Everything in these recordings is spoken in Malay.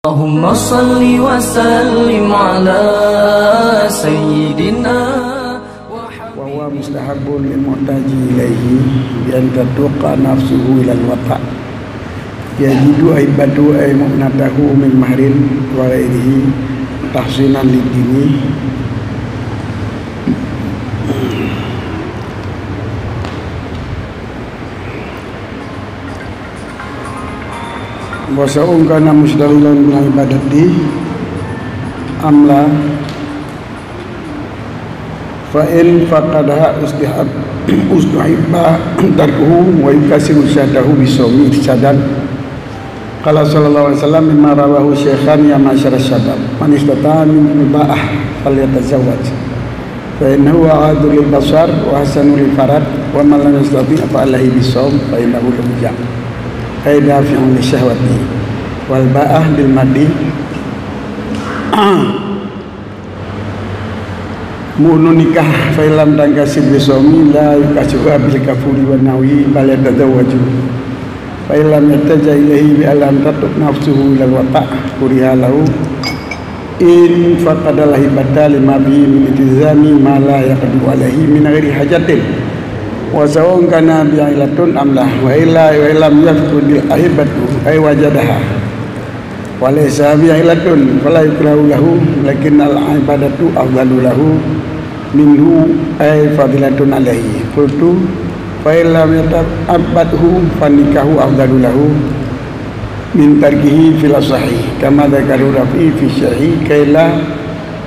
Allahumma salli wa sallim ala sayyidina wa huwa mustahabun lil muhtaji ilaihi bi an tatuqa nafsuhu ilal wata' yajidu aibadu ay mu'natahu min mahrin wa ghairihi tahsinan lidini wa sa'un kana musdalilan min ibadati amla fa in faqadaha ustuhibba tarkuhu wa yukasiru syadahu bisawmi sadan qala sallallahu alaihi wasallam mimma rawahu syekhan ya masyara syabab man istata'a min mubah falyatazawwaj fa innahu a'adu lil basar wa hasanu lil farad wa man lam yastati' fa alaihi bisawm fa innahu lam yajam ay dafi'un li syahwati wal ba'ah bil madi mu'nu nikah fa lam tangkasib bisawmi la yukasibu bil kafuri wa nawi bal yatazawwaju fa lam yataja ilaihi bi alam tatub nafsuhu lal wata' kuriha lahu in faqada lahibata lima bi min iltizami ma la yaqdu alaihi min ghairi hajatin wa sawun kana bi'ilatun amlah wa lam yafqudil ahibatu ay wajadaha wa laysa bi'ilatun fala yukrahu lahu lakinnal ibadatu afdalu lahu minhu ay fadilatun alaihi qultu fa lam yatabadhu fanikahu afdalu lahu min tarkihi fil sahih kama dzakaru rafi fi syarhi kaila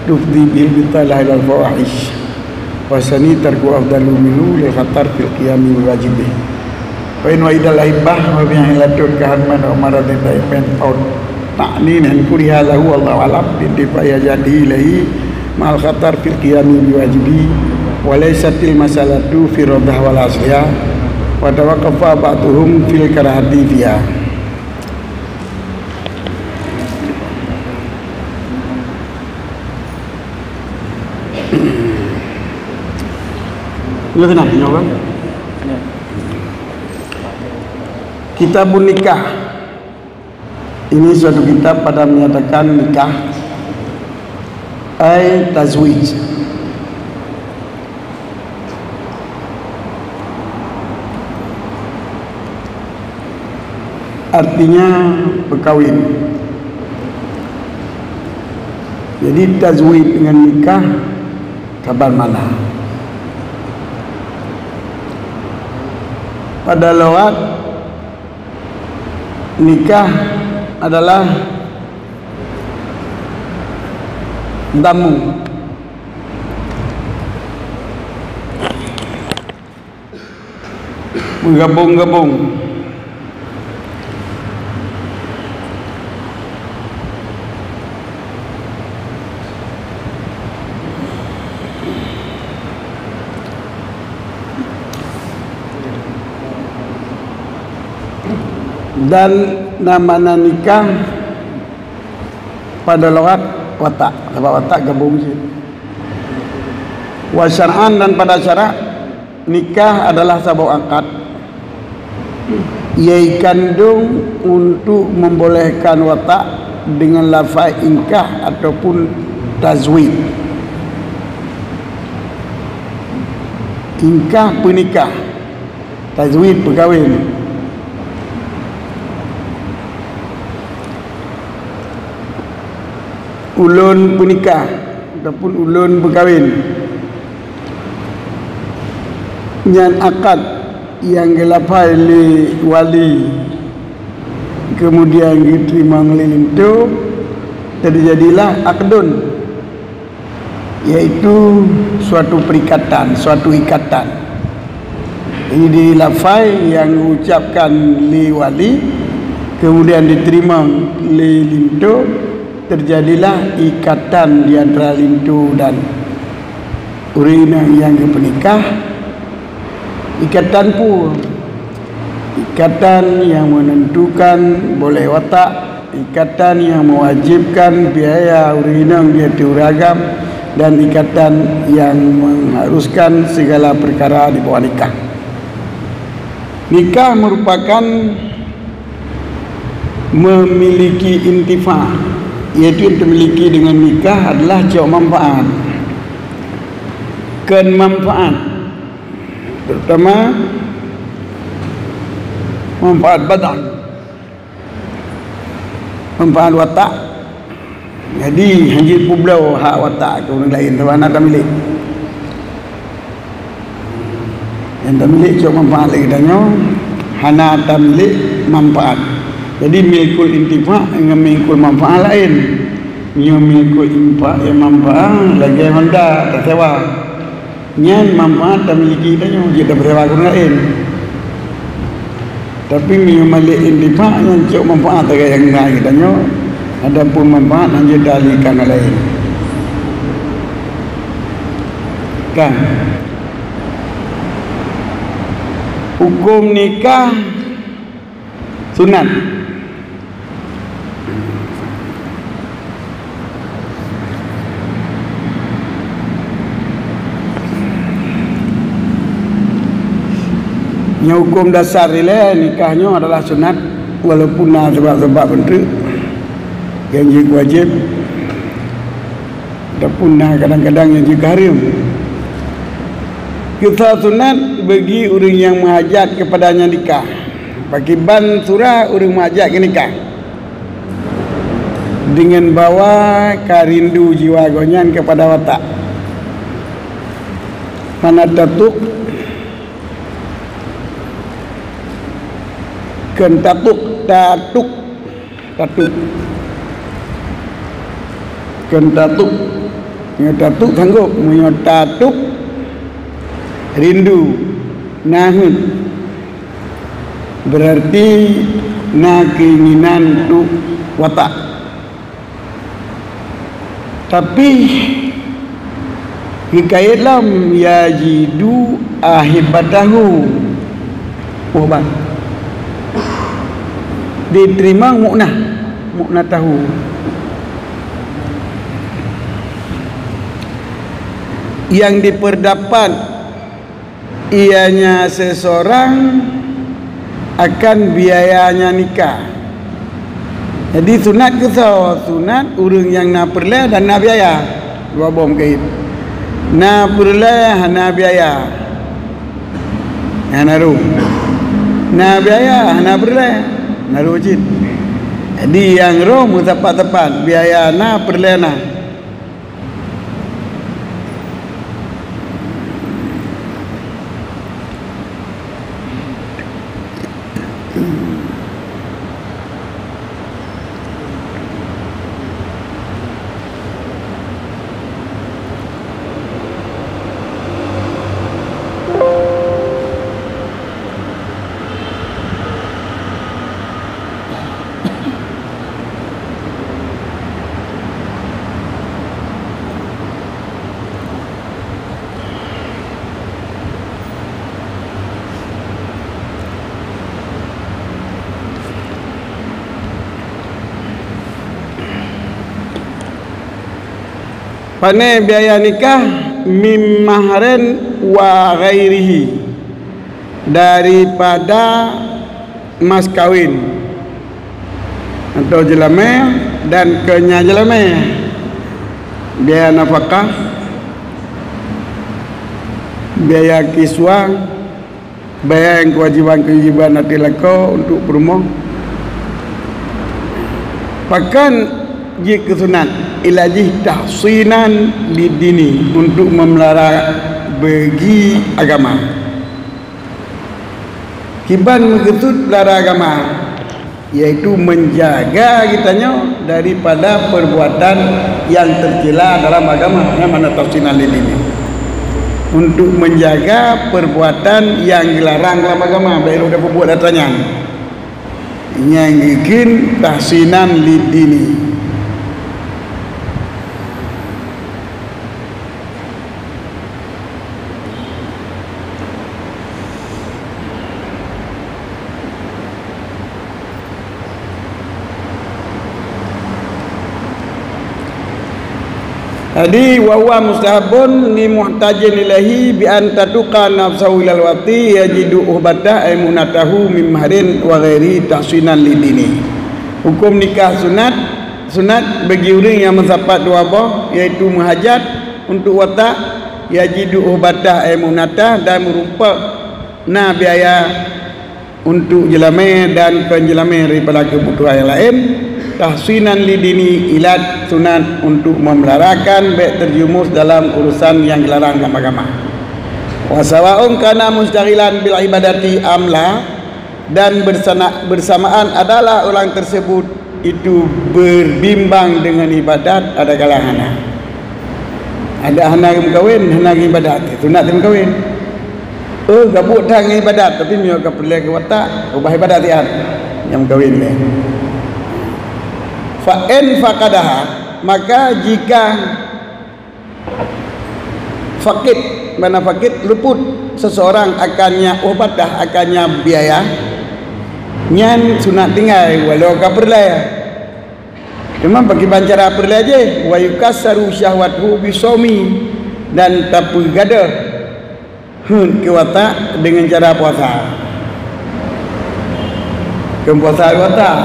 tufdi bil bitalah al fawahish wasani tarku afdalu minhu lil khatar fil qiyami wajibih wa in waidal aibah wa bi'ilatun kahman wa maradin daiman out ta'nin an kuriha lahu wallahu alam bintifaya jadi ilahi mal khatar fil qiyami biwajibi wa laysatil masalatu fi radah wal asliya wa tawaqqafa ba'dhum fil karahati fiha. Lu kenal kan? Kitabun nikah. Ini suatu kitab pada menyatakan nikah ay tazwij. Artinya berkawin. Jadi tazwij dengan nikah kabar mana? Pada lughat nikah adalah damu, menggabung-gabung. Dan nama nikah pada lughat watak, sebab watak gabung sih. Wa syar'an dan pada syarak nikah adalah sabau akad. Ia kandung untuk membolehkan watak dengan lafaz inkah ataupun tazwij. Inkah penikah, tazwij perkahwin. Ulun penikah ataupun ulun berkahwin. Nyan akad yang gelapai li wali kemudian diterima oleh itu terjadilah akdun, yaitu suatu perikatan, suatu ikatan. Ini di lafai yang diucapkan li wali kemudian diterima li lintu, terjadilah ikatan di antara lintu dan urina yang penikah. Ikatan pun, ikatan yang menentukan boleh watak, ikatan yang mewajibkan biaya urina dia diuragam, dan ikatan yang mengharuskan segala perkara di bawah nikah. Nikah merupakan memiliki intifa, iaitu yang dimiliki dengan nikah adalah jauh manfaat, manfaat terutama manfaat badan, manfaat watak. Jadi hanya pulau hak watak ke orang lain tu anak tak milik, yang tak milik cuma manfaat lagi tanya hana tak milik manfaat. Jadi milkul intifa dengan milkul manfaat lain. Nya milkul intifa yang manfaat lagi Honda tak sewa. Nyan manfaat tak miliki tanya dia tak bersewa ke orang lain. Tapi minyak malik intifa yang cuma manfaat tak yang enggak tanya. Adapun manfaat hanya dalikan orang lain. Kan? Hukum nikah sunat. Yang hukum dasar dia nikahnya adalah sunat, walaupun ada sebab-sebab bentuk yang jadi wajib ataupun kadang-kadang yang juga haram. Kita sunat bagi orang yang menghajat kepadanya nikah. Bagi ban surah orang menghajat ke nikah dengan bawa karindu jiwa gonyan kepada watak. Mana tatuk tatuk sanggup tatuk rindu nahud berarti keinginan tu watak. Tapi hikayatlam yajidu ahibatahu ubat diterima muknah tahu. Yang diperdapat ianya seseorang akan biayanya nikah. Jadi sunat ke so? Sunat orang yang nak perlah dan nak biaya. Dua bom kait. Nak perlah nak biaya. Naru. Nak biaya nak perlah. Naru wajib. Jadi yang roh tepat-tepat biaya nak perlah nak. Pane biaya nikah mim mahrin wa ghairihi, daripada mas kawin atau jelame dan kenya jelame. Biaya nafkah, biaya kiswah, biaya yang kewajiban nanti lako untuk berumah. Bahkan jika sunat ilajih tahsinan lidini, untuk memelihara bagi agama. Kiban mengetut pelihara agama, yaitu menjaga kitanya daripada perbuatan yang tercela dalam agama. Yang mana tahsinan lidini? Untuk menjaga perbuatan yang dilarang dalam agama. Baik sudah berbuat datanya. Yang bikin tahsinan lidini. Jadi wa mustahabun ni muhtajin ilahi bi an taduqa nafsahu ilal wati yajidu uhbatah ay munatahu mim mahrin wa ghairi tahsinan lidini. Hukum nikah sunat bagi orang yang mensapat dua bah, iaitu menghajat untuk watak yajidu ubatah munatah dan merumpak biaya untuk jelame dan penjelame daripada kebutuhan yang lain. Tahsinan lidini ilat sunat untuk memelarakan baik terjumus dalam urusan yang dilarang agama. Wasawaun kana mustaghilan bil ibadati amla, dan bersamaan adalah orang tersebut itu berbimbang dengan ibadat ada kalangan. Ada hana berkahwin, hana ibadat, sunat berkahwin. Gabut tang ibadat tapi mio ka perle ke watak ubah ibadat dia yang berkahwin le. Fa in faqadaha, maka jika fakid, mana fakid luput seseorang akannya ubadah, akannya biaya nyan sunat tinggal walau ka perle. Memang bagi bancara perle aje wa yukassaru syahwathu bisomi, dan tapi gada ke watak dengan cara puasa. Puasa watak,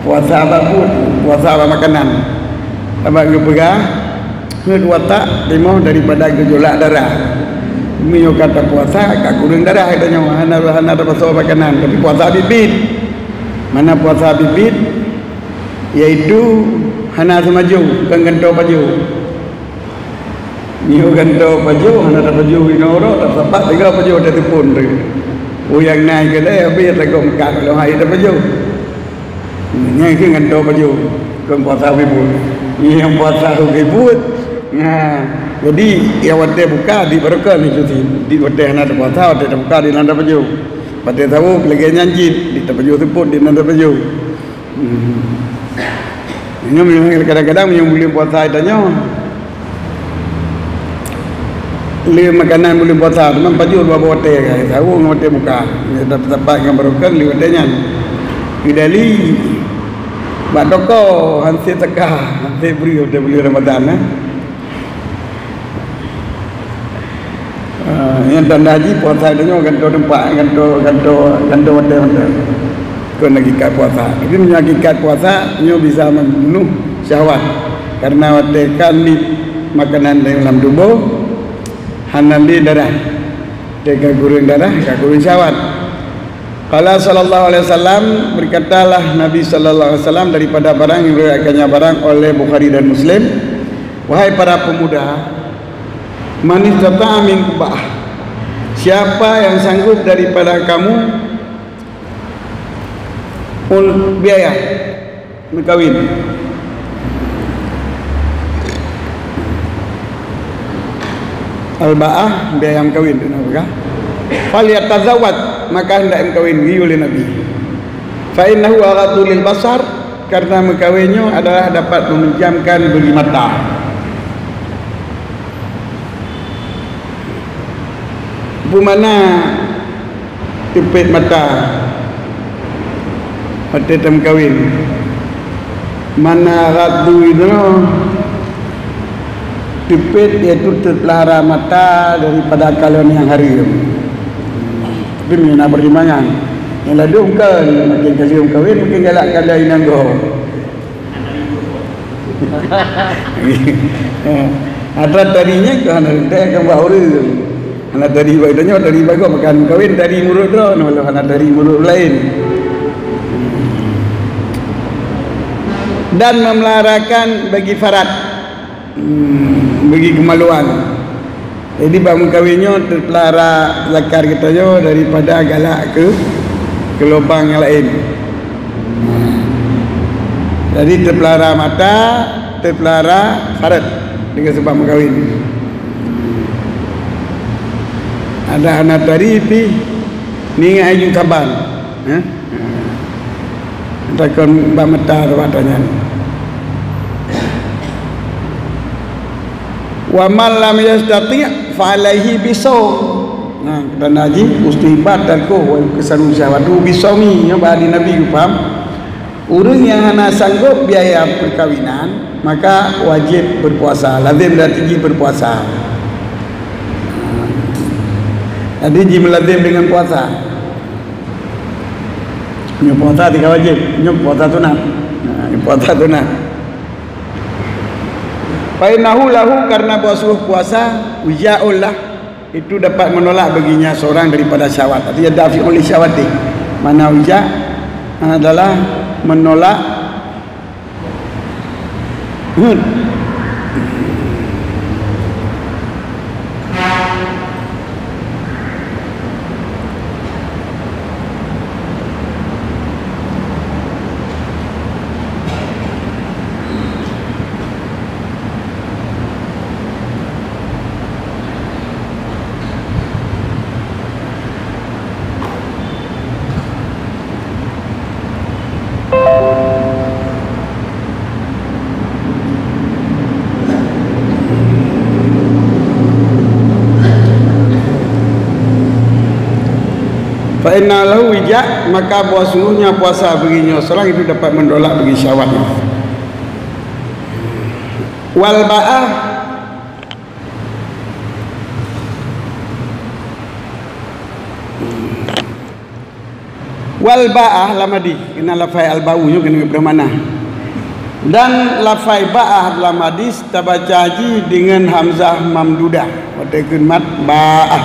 puasa apa pun, puasa apa makanan. Abang pegang hud watak lima daripada gejolak darah. Mio kata puasa kat kurang darah katanya hana ada puasa makanan, tapi puasa bibit. Mana puasa bibit iaitu hana semaju kan gento baju. Mio gento baju hana ada baju inoro tak sempat tiga baju ada tepun tu. Yang naik ke dah habis tak kat kalau hari ada baju. Yang ke gento baju kan puasa bibut. Yang puasa bibut. Jadi yang wadah buka di berkah ni cuti di wadah nak puasa wadah buka di nanda baju. Pada tahu lagi nyanjit di baju tepun di nanda baju. Ini kadang-kadang yang boleh puasa tanya le makanan boleh puasa memang baju bawa wadah kan tahu wadah buka dapat tempat yang berkah li wadahnya idali bak toko hansi tekah hansi beri wadah beli Ramadan yang tanda haji puasa itu ganto tempat ganto wadah kena gikat puasa. Jadi menyakikat puasa nyo bisa membunuh syahwat karena wadah kan di makanan dalam tubuh hanan di darah tega gurung darah ka gurung syahwat. Qala sallallahu alaihi wasallam, berkatalah Nabi sallallahu alaihi wasallam daripada barang yang diriwayatkannya barang oleh Bukhari dan Muslim, wahai para pemuda, man istata'a minkum, siapa yang sanggup daripada kamu biaya berkahwin, al-ba'ah biaya berkahwin tu nak falyatazawwaj, maka hendak berkahwin oleh Nabi. Fa innahu aghaddu lil basar, karena berkahwinnya adalah dapat memejamkan bagi mata. Bagaimana tipit mata pada tem kahwin, mana radu itu tipit iaitu terpelihara mata daripada kalian yang hari. Tapi mina pertimbangan yang lalu kan makin kasih kahwin makin galak kalian yang go. Ada tadinya kan ada yang baru. Anak dari baiknya dari bagus makan kahwin dari mulut dah, kalau anak dari mulut lain. Dan memeliharakan bagi farat, bagi kemaluan. Jadi bang kahwinnya terpelihara zakar kita jo daripada galak ke lubang yang lain. Jadi terpelihara mata, terpelihara farat dengan sebab kahwin. Ada anak tadi ni ayu taban, takkan bamata rawatnya. Wa man lam yastati' fa alaihi bisawm. Nah, dan haji mustibat dalko wa kesaru syahwatu bisawmi ya bagi Nabi faham. Orang yang hana sanggup biaya perkawinan maka wajib berpuasa, lazim dan tinggi berpuasa. Jadi melazim dengan puasa. Nyo puasa 3 wajib, nyo puasa sunat. Puasa sunat. Fainahu lahu, karena basuh puasa ujaul lah, itu dapat menolak baginya seorang daripada syahwat. Artinya dafi oleh syahwati. Mana uja adalah menolak fa'inna lahu wija', maka sungguhnya puasa baginya seorang itu dapat menolak bagi syahwatnya. Wal ba'ah, wal ba'ah lamadi, kena lafai al ba'unya kena bermana. Dan lafai ba'ah lamadis tabaca haji dengan hamzah mamdudah, pada kemat ba'ah,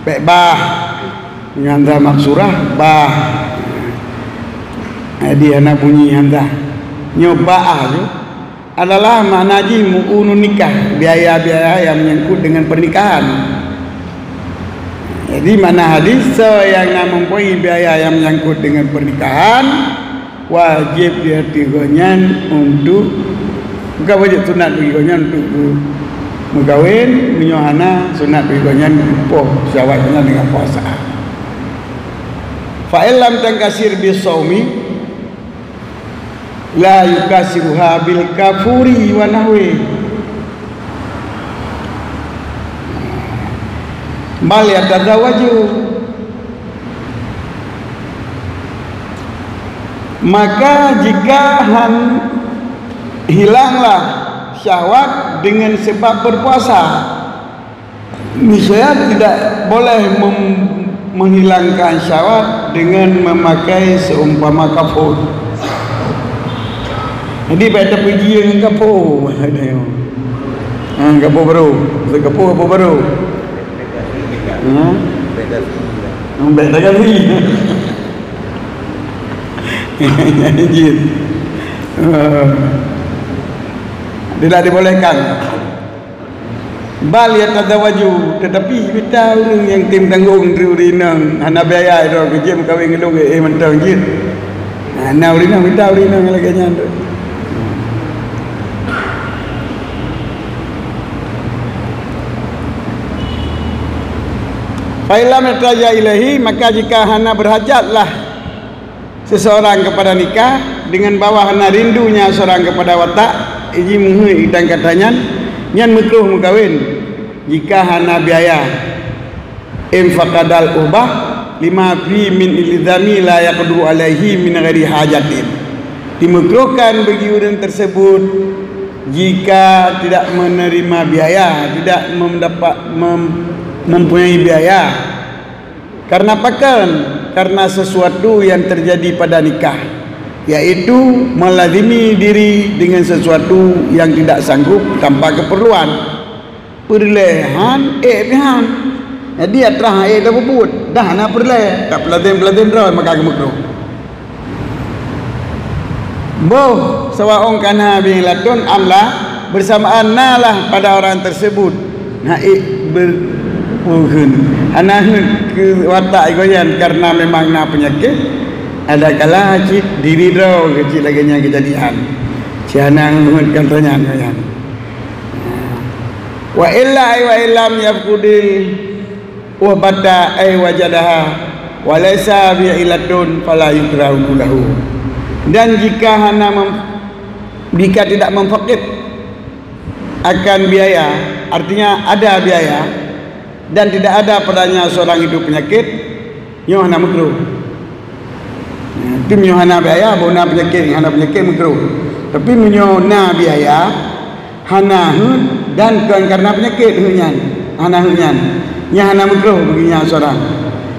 ba'ah dengan hamzah maksurah bah. Dia nak bunyi hamzah nyoba'ah tu adalah makna haji mu'unun nikah, biaya-biaya yang menyangkut dengan pernikahan. Jadi makna hadis, yang nak mempunyai biaya yang menyangkut dengan pernikahan wajib dia tigonyan untuk, bukan wajib, sunat tigonyan untuk mengkawin, menyohana sunat tigonyan poh syawatnya dengan puasa. Fa'ilam tangkasir bisaumi la yukasiruha bil kafuri wa nahwi, bal yatazawaju, maka jika hilanglah syahwat dengan sebab berpuasa, niscaya tidak boleh menghilangkan syahwat dengan memakai seumpama kafur. Jadi pada pergi dengan kafur, kafur baru, kafur apa baru? Baik tak kali. Jin. Tidak dibolehkan. Bal yatazawaju, tetapi kita orang yang tim tanggung rinang hana biaya itu kerja kawin ngelung mentang jin. Ana rinang kita rinang lagi nyanda. Failam yataja ilahi, maka jika hana berhajatlah seseorang kepada nikah dengan bawah hana rindunya seorang kepada watak, iji muhi dan katanya nyan makruh mengkawin jika hana biaya. Infaqadal ubah lima fi min ilzami la yaqdu alaihi min ghairi hajatin, dimakruhkan bagi orang tersebut jika tidak menerima biaya, tidak mempunyai biaya. Karena apakan? Karena sesuatu yang terjadi pada nikah, yaitu melazimi diri dengan sesuatu yang tidak sanggup tanpa keperluan. Perlehan pihan. Jadi atrah dah bubut, dah nak perleh, tak pelazim dah maka makruh. Boh sawaung kana bi latun amla, bersamaan nalah pada orang tersebut naik berhun anak ke watak goyan karena memang nak penyakit. Ada kala cik diri dah kecil lagi yang kejadian sianang menghutkan tanyaan. Wa illa wa illam yafqudil wa bata ay wajadaha wa laysa bi ilatun fala yukrahu lahu. Dan jika jika tidak memfaqid akan biaya, artinya ada biaya dan tidak ada padanya seorang itu penyakit, nyo hana makruh. Tim nyo hana biaya, bona penyakit, hana penyakit makruh. Tapi nyo na biaya, hana dan karena penyakit hunyan, hana hunyan, nya hana makruh baginya seorang.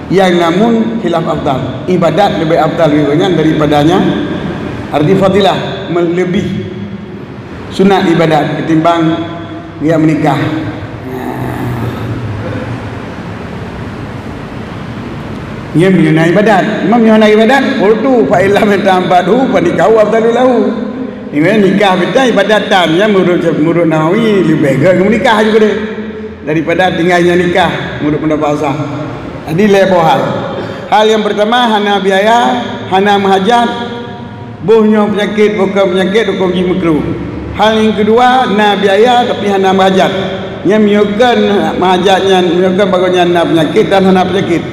yang namun khilaf afdal. Ibadat lebih afdal lebih banyak daripadanya arti fadilah, lebih sunat ibadat ketimbang dia menikah. Ia mengenai ibadat. Imam mengenai ibadat. Qultu fa illam ta'badu fa nikahu afdalu lahu. Ini nikah betul ibadatan ya, menurut Nawawi lebih baik menikah juga deh daripada tinggalnya nikah menurut pendapat sah. Jadi lepo hal yang pertama hana biaya, hana mahajat, bohnya penyakit, bukan penyakit, hukum ji makruh. Hal yang kedua na biaya tapi hana mahajat. Yang menyukan mahajatnya, menyukan bagusnya hana penyakit dan hana penyakit.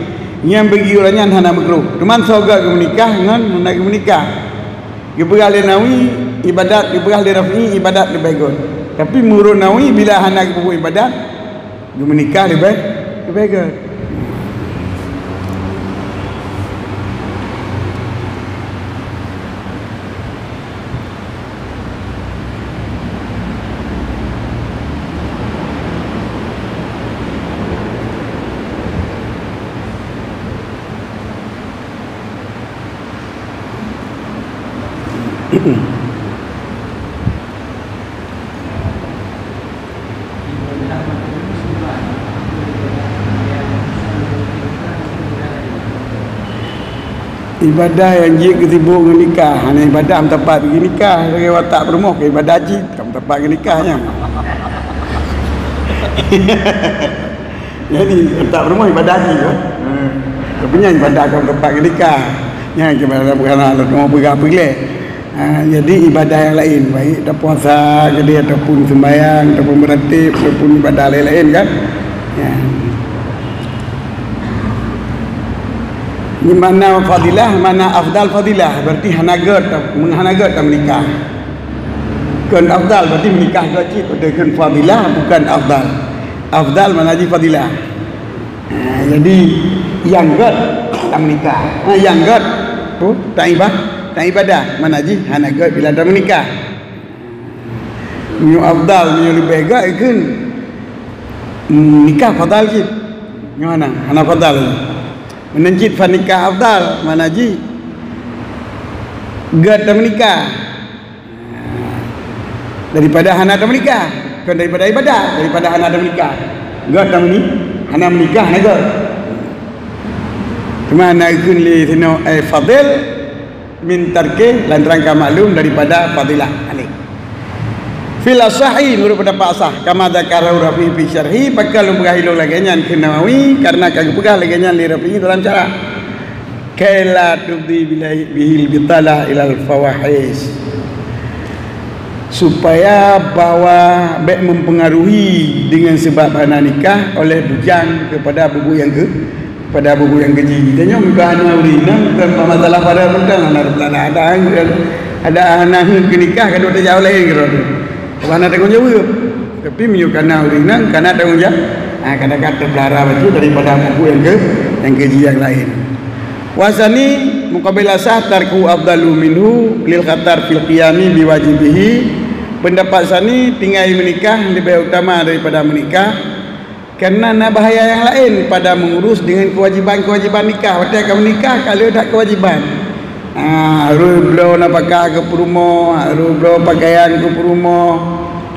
Yang bagi orangnya hana makruh. Teman soga ke menikah dengan hendak menikah. Keperah le Nawawi ibadat, keperah le Rafi'i ibadat lebih bagus. Tapi menurut Nawawi bila hana ke ibadat, ke menikah lebih bagus. Ibadah yang jik ketibuk dengan nikah, hanya ibadah tempat pergi nikah, sebagai watak berumah ke ibadah jik tempat pergi nikahnya. Jadi watak berumah ibadah jik kan. Kepunya ibadah tempat pergi nikah. Yang ibadah bukan alat mau pergi. Jadi ibadah yang lain, baik ada puasa jadi ataupun sembahyang ataupun beratib ataupun ibadah lain-lain kan. Ya. Ini mana fadilah, mana afdal fadilah, berarti hanagat menikah. Kan afdal berarti menikah wajib, dengan fadilah bukan afdal. Afdal mana ji fadilah. Jadi yang gad tak menikah. Yang gad tu tak ibadah, mana ji hanagat bila dah menikah. Nyu afdal nyu lebih gad kan nikah fadal ji. Mana? Hana fadal. Menenjit fanikah afdal mana ji gad dan menikah daripada hana dan menikah, bukan daripada ibadah, daripada hana dan menikah. Gad dan hana menikah hana gad. Cuma nak kunli sino fadil min tarke lantaran maklum daripada fadilah alik. Fil asahi menurut pendapat asah kama dzakarahu Rafi fi syarhi bakal berahilo laganyan ke Nawawi karena kagak pegah laganyan li Rafi dalam cara kaila tubdi bihil bitala ilal fawahish supaya bawa baik mempengaruhi dengan sebab hana nikah oleh bujang kepada bubu yang keji. Dan yang bahana urina bukan masalah pada tentang ada hana ke nikah kada ada jauh lain kira tu. Karena tanggung jawab, tapi menyukana urinan karena tanggung jawab. Kadang-kadang terbelara baju daripada buku yang keji yang lain. Wasani muqabilah sah tarku afdalu minhu lil khatar fil qiyami biwajibihi. Pendapat sani tinggal menikah lebih utama daripada menikah karena ada bahaya yang lain pada mengurus dengan kewajiban nikah. Waktu akan menikah kalau tak kewajiban. Harus beliau nak pakai ke rumah, harus beliau pakaian ke rumah,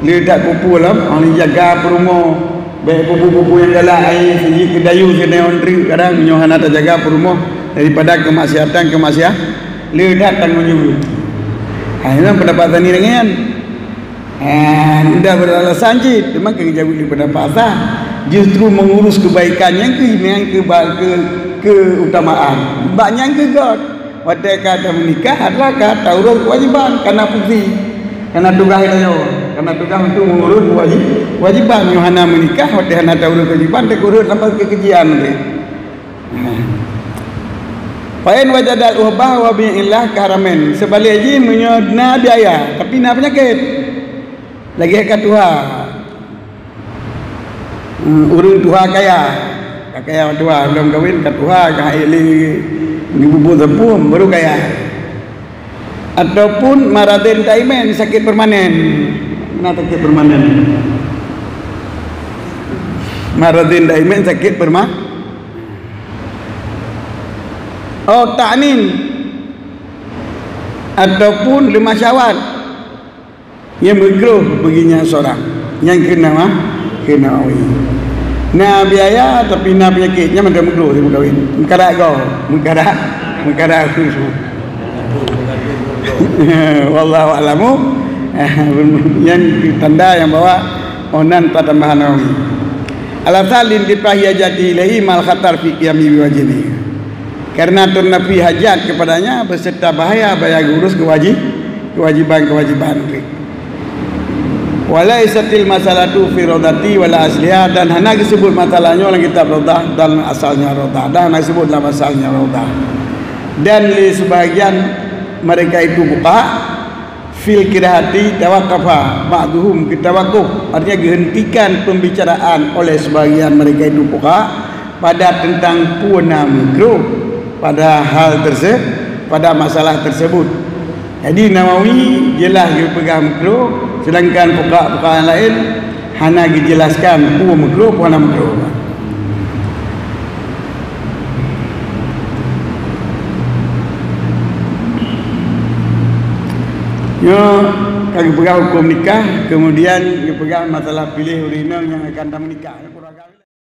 dia tak kupu lah, orang jaga rumah, baik pupu-pupu yang dalam air, segi kedayu, kedayu drink, kadang nyohana tak jaga rumah daripada kemaksiatan, dia datang menyuruh. Ini pendapat ni dengan dah beralasan je, memang kena jauh daripada pasal, justru mengurus kebaikan yang keutamaan, banyak ke God. Pada kata menikah adalah kata urus kewajiban karena fungsi, karena tugas itu, karena tugas untuk mengurus kewajiban. Yohana menikah, pada hana tahu urus kewajiban, tak urus sampai kekejian nanti. Fain wajadal uhbah wa bi'illah kahramen. Sebalik je menyodna biaya, tapi nak penyakit. Lagi kat Tuhan. Urus Tuhan kaya Tuhan belum kahwin kat Tuhan kah ili ibu sepuh baru kaya, ataupun maradin daimen sakit permanen. Mana sakit permanen? Maradin daimen sakit Oh ta'nin ataupun lemah syawal yang makruh baginya seorang yang kena na biaya tapi na penyakitnya macam makruh dia berkahwin mengkadak kau mengkadak aku semua wallahu a'lamu. Yang tanda yang bawa onan pada tambahan alasalin dipahi hajati ilahi mal khatar fi qiyami biwajibi, karena ternafi hajat kepadanya beserta bahaya urus kewajiban walaisatil masalatu fi radati wala asliha, dan hana disebut masalahnya dalam kitab radah dan asalnya radah, dan hana disebut dalam asalnya radah. Dan li sebahagian mereka itu buka fil kirahati tawaqafa ba'duhum kitawaquf, artinya dihentikan pembicaraan oleh sebahagian mereka itu buka pada tentang puana makruh pada hal tersebut, pada masalah tersebut. Jadi Nawawi jelas dia pegang makruh, sedangkan fuqaha yang lain hanya dijelaskan puana makruh, puana makruh. Kami pegang hukum nikah, kemudian dia pegang masalah pilih urina yang akan menikah.